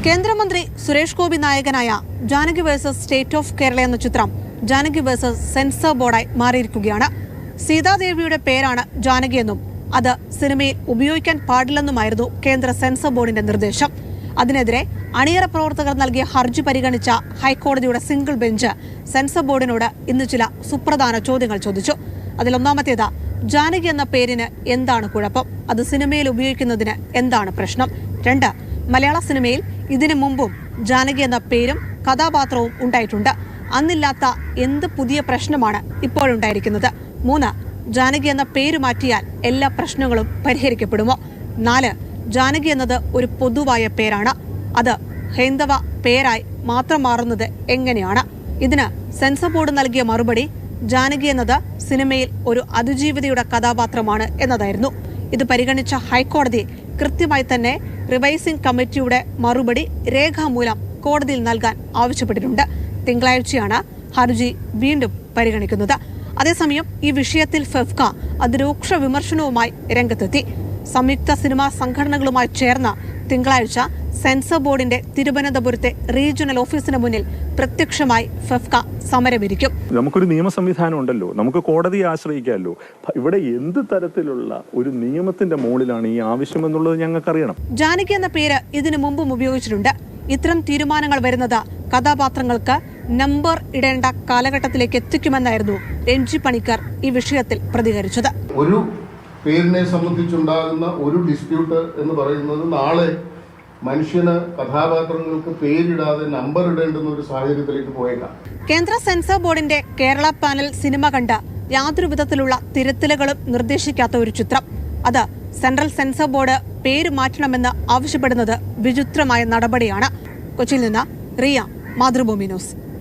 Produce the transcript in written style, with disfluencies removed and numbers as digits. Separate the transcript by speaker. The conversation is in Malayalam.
Speaker 1: കേന്ദ്രമന്ത്രി സുരേഷ് ഗോപി നായകനായ Janaki versus state of Kerala എന്ന ചിത്രം ജാനകി വേഴ്സസ് സെൻസർ ബോർഡായി മാറിയിരിക്കുകയാണ്. സീതാദേവിയുടെ പേരാണ് ജാനകി എന്നും അത് സിനിമയിൽ ഉപയോഗിക്കാൻ പാടില്ലെന്നുമായിരുന്നു കേന്ദ്ര സെൻസർ ബോർഡിന്റെ നിർദ്ദേശം. അതിനെതിരെ അണിയറ പ്രവർത്തകർ നൽകിയ ഹർജി പരിഗണിച്ച ഹൈക്കോടതിയുടെ സിംഗിൾ ബെഞ്ച് സെൻസർ ബോർഡിനോട് ഇന്ന് ചില സുപ്രധാന ചോദ്യങ്ങൾ ചോദിച്ചു. അതിലൊന്നാമത്തേത്, ജാനകി എന്ന പേരിന് എന്താണ് കുഴപ്പം? അത് സിനിമയിൽ ഉപയോഗിക്കുന്നതിന് എന്താണ് പ്രശ്നം? 2, മലയാള സിനിമയിൽ ഇതിനു മുമ്പും ജാനകി എന്ന പേരും കഥാപാത്രവും ഉണ്ടായിട്ടുണ്ട്. അന്നില്ലാത്ത എന്ത് പുതിയ പ്രശ്നമാണ് ഇപ്പോഴുണ്ടായിരിക്കുന്നത്? 3, ജാനകി എന്ന പേര് മാറ്റിയാൽ എല്ലാ പ്രശ്നങ്ങളും പരിഹരിക്കപ്പെടുമോ? 4, ജാനകി എന്നത് ഒരു പൊതുവായ പേരാണ്. അത് ഹൈന്ദവ പേരായി മാത്രം മാറുന്നത് എങ്ങനെയാണ്? ഇതിന് സെൻസർ ബോർഡ് നൽകിയ മറുപടി ജാനകി എന്നത് സിനിമയിൽ ഒരു അതിജീവിതയുടെ കഥാപാത്രമാണ് എന്നതായിരുന്നു. ഇത് പരിഗണിച്ച ഹൈക്കോടതി കൃത്യമായി തന്നെ റിവൈസിംഗ് കമ്മിറ്റിയുടെ മറുപടി രേഖാമൂലം കോടതിയിൽ നൽകാൻ ആവശ്യപ്പെട്ടിട്ടുണ്ട്. തിങ്കളാഴ്ചയാണ് ഹർജി വീണ്ടും പരിഗണിക്കുന്നത്. അതേസമയം ഈ വിഷയത്തിൽ ഫെഫ്ക അതിരൂക്ഷ വിമർശനവുമായി രംഗത്തെത്തി. സംയുക്ത സിനിമാ സംഘടനകളുമായി ചേർന്ന് തിങ്കളാഴ്ച സെൻസർ ബോർഡിന്റെ തിരുവനന്തപുരത്തെ റീജിയണൽ ഓഫീസിന് മുന്നിൽ പ്രത്യക്ഷമായി ഫെഫ്ക സമരമിരിക്കും.
Speaker 2: നമുക്കൊരു നിയമ സംവിധാനം ഉണ്ടല്ലോ, നമുക്ക് കോടതിയെ ആശ്രയിക്കാമല്ലോ. ഇവിടെ എന്ത് തരത്തിലുള്ള ഒരു നിയമത്തിന്റെ മുകളിലാണ് ഈ ആവശ്യം എന്നുള്ളത് ഞങ്ങൾക്കറിയണം.
Speaker 1: ജാനകി എന്ന പേര് ഇതിനു മുമ്പും ഉപയോഗിച്ചിട്ടുണ്ട്. ഇത്തരം തീരുമാനങ്ങൾ വരുന്നത് കഥാപാത്രങ്ങൾക്ക് നമ്പർ ഇടേണ്ട കാലഘട്ടത്തിലേക്ക് എത്തിക്കുമെന്നായിരുന്നു രഞ്ജി പണിക്കർ ഈ വിഷയത്തിൽ പ്രതികരിച്ചത്.
Speaker 3: ഒരു പേരിനെ സംബന്ധിച്ചുണ്ടാകുന്ന ഒരു ഡിസ്പ്യൂട്ട് എന്ന് പറയുന്നത് നാളെ മനുഷ്യന് കഥാപാത്രങ്ങൾക്ക് പേരിടാതെ നമ്പർ ഇടേണ്ടുന്ന ഒരു സാഹചര്യത്തിലേക്ക് പോയേക്കാം.
Speaker 1: കേന്ദ്ര സെൻസർ ബോർഡിന്റെ കേരള പാനൽ സിനിമ കണ്ട് യാതൊരു വിധത്തിലുള്ള തിരുത്തലുകളും നിർദ്ദേശിക്കാത്ത ഒരു ചിത്രം, അത് സെൻട്രൽ സെൻസർ ബോർഡ് പേര് മാറ്റണമെന്ന് ആവശ്യപ്പെടുന്നത് വിചിത്രമായ നടപടിയാണ്. കൊച്ചിയിൽ നിന്ന് റിയ, മാതൃഭൂമി ന്യൂസ്.